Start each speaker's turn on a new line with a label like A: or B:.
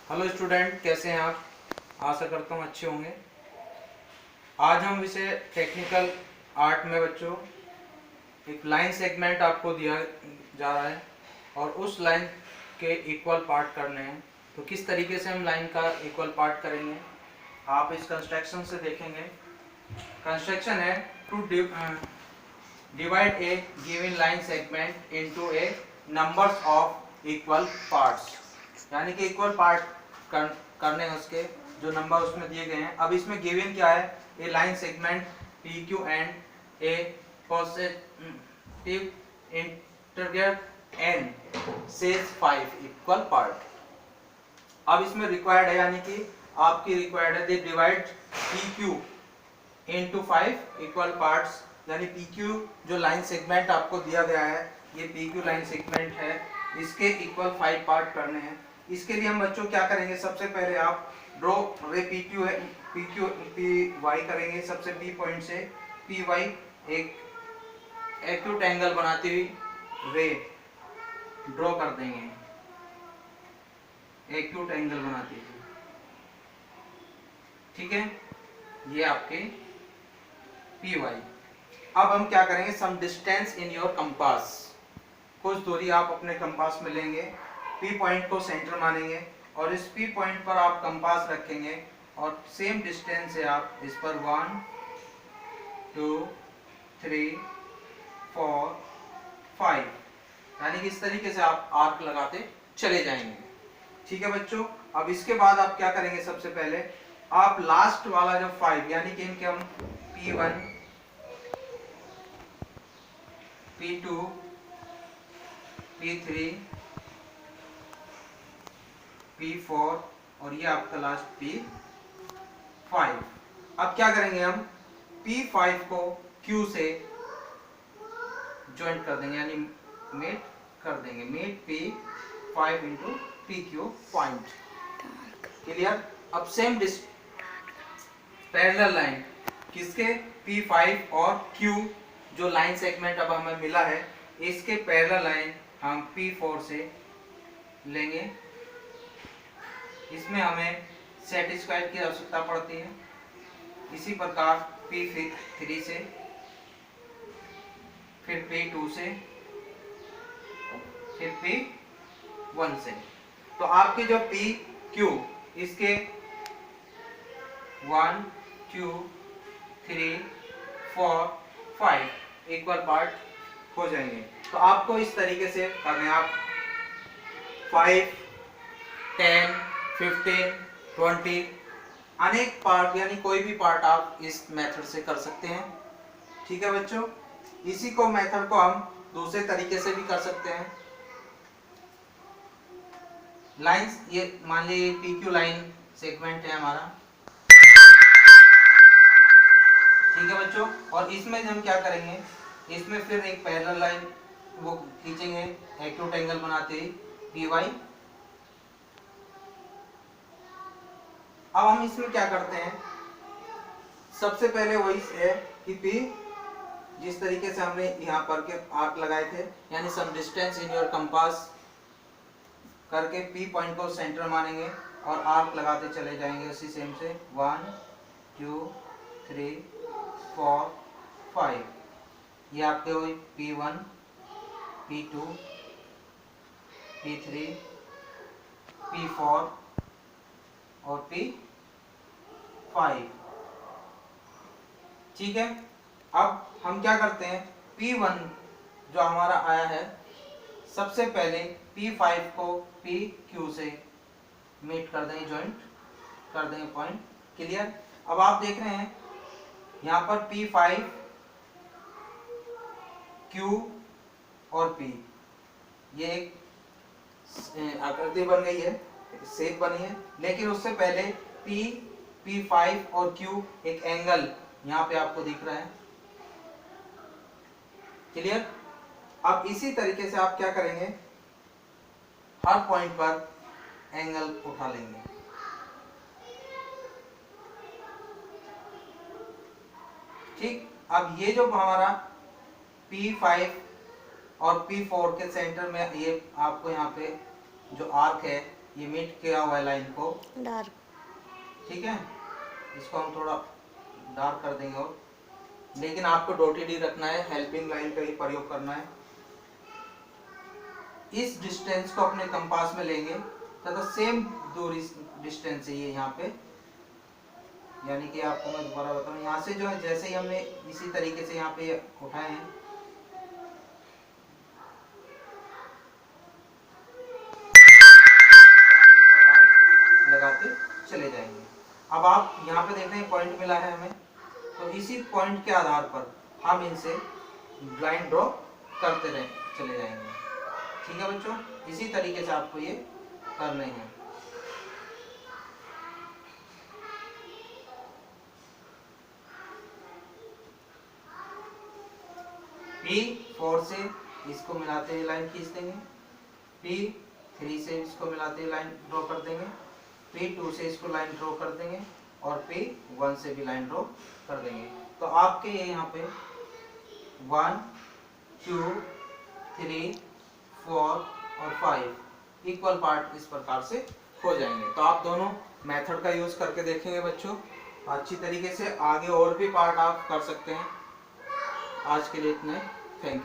A: Hello student, कैसे हैं आप? आशा करता हूँ अच्छे होंगे। आज हम विषय टेक्निकल आर्ट में बच्चों एक लाइन सेगमेंट आपको दिया जा रहा है और उस लाइन के इक्वल पार्ट करने हैं। तो किस तरीके से हम लाइन का इक्वल पार्ट करेंगे आप इस कंस्ट्रक्शन से देखेंगे। कंस्ट्रक्शन है to divide a given line segment into a numbers of equal parts, यानी कि इक्वल पार्ट करने हैं उसके जो नंबर उसमें दिए गए हैं। अब इसमें गिवन क्या है? A line segment P Q and a positive integral n says 5 equal part. अब इसमें रिक्वायर्ड है, यानी कि आपकी रिक्वायर्ड है they divide P Q into 5 equal parts, यानी पी क्यू जो लाइन सेगमेंट आपको दिया गया है, ये पी क्यू लाइन सेगमेंट है, इसके इक्वल 5 पार्ट करने हैं। इसके लिए हम बच्चों क्या करेंगे? सबसे पहले आप ड्रॉ रे पी वाई करेंगे। सबसे पी पॉइंट से पी वाई एक एक्यूट एंगल बनाती हुई रे ड्रॉ कर देंगे, एक्यूट एंगल बनाती हुई। ठीक है, ये आपके पी वाई। अब हम क्या करेंगे? Some distance in your compass, कुछ दूरी आप अपने कंपास में लेंगे, पी पॉइंट को सेंटर मानेंगे और इस पी पॉइंट पर आप कंपास रखेंगे और सेम डिस्टेंस से आप इस पर 1 2 3 4 5 यानी कि इस तरीके से आप आर्क लगाते चले जाएंगे। ठीक है बच्चों, अब इसके बाद आप क्या करेंगे? सबसे पहले आप लास्ट वाला जो 5 यानी कि इनके हम P1 P2 P3 P4 और ये आपका लास्ट P5। अब क्या करेंगे? हम P5 को Q से ज्वाइंट कर देंगे, यानी मेट कर देंगे, meet P5 into PQ point. Clear? अब सेम पैरेलल लाइन किसके? P5 और Q जो लाइन सेगमेंट अब हमें मिला है, इसके पैरेलल लाइन हम P4 से लेंगे। इसमें हमें सेट स्क्वायर की आवश्यकता पड़ती है। इसी प्रकार P3 से, फिर P2 से, फिर P1 से। तो आपके जो PQ इसके 1 2 3 4 5 इक्वल पार्ट हो जाएंगे। तो आपको इस तरीके से करने, आप 5 10 15 20 अनेक पार्ट, यानी कोई भी पार्ट आप इस मेथड से कर सकते हैं। ठीक है बच्चों, इसी को मेथड को हम दूसरे तरीके से भी कर सकते हैं। लाइंस, ये मान लीजिए PQ लाइन सेगमेंट है हमारा। ठीक है बच्चों, और इसमें हम क्या करेंगे? इसमें फिर एक पैरेलल लाइन वो खींचेंगे एक्यूट एंगल बनाते ही PY। अब हम इसमें क्या करते हैं? सबसे पहले वही है कि P जिस तरीके से हमने यहाँ पर के आर्क लगाए थे, यानी some distance in your compass करके P पॉइंट को सेंटर मानेंगे और आर्क लगाते चले जाएंगे उसी सेम से 1 2 3 4 5। ये आपके हुई P1 P2 P3 P4 और P5। ठीक है, अब हम क्या करते हैं? P1 जो हमारा आया है, सबसे पहले P5 को PQ से मीट कर देंगे, ज्वाइंट कर देंगे पॉइंट। क्लियर? अब आप देख रहे हैं यहाँ पर P5 Q और P, ये एक आकृति बन गई है, शेप बनी है, लेकिन उससे पहले P5 और Q एक एंगल यहाँ पे आपको दिख रहा है। क्लियर? अब इसी तरीके से आप क्या करेंगे? हर पॉइंट पर एंगल उठा लेंगे। ठीक, अब ये जो हमारा P5 और P4 के सेंटर में ये आपको यहाँ पे जो आर्क है ये मीट किया हुआ है लाइन को,
B: डार्क।
A: ठीक है। इसको हम थोड़ा डार्क कर देंगे और, लेकिन आपको डॉटेड ही रखना है, हेल्पिंग लाइन का ही प्रयोग करना है। इस डिस्टेंस को अपने कंपास में लेंगे तथा सेम दूरी डिस्टेंस है ये यहाँ पे, यानी कि आपको मैं दोबारा बताऊं, यहाँ से जो है जैसे ही हमने इसी तरीके से यहाँ पे उठाए हैं, लगाते चले जाएंगे। अब आप यहाँ पे देख रहे हैं पॉइंट मिला है हमें, तो इसी पॉइंट के आधार पर हम इनसे लाइन ड्रॉ करते रहे चले जाएंगे, ठीक है बच्चों। इसी तरीके से आपको ये करने हैं। P4 से इसको मिलाते हुए लाइन खींच देंगे, P3 से इसको मिलाते हुए लाइन ड्रॉ कर देंगे, P2 से इसको लाइन ड्रॉ कर देंगे और P1 से भी लाइन ड्रॉ कर देंगे। तो आपके ये यहाँ पे 1 2 3 4 और 5 इक्वल पार्ट इस प्रकार से हो जाएंगे। तो आप दोनों मेथड का यूज करके देखेंगे बच्चों अच्छी तरीके से, आगे और भी पार्ट आप कर सकते हैं। आज के लिए इतना, थैंक यू।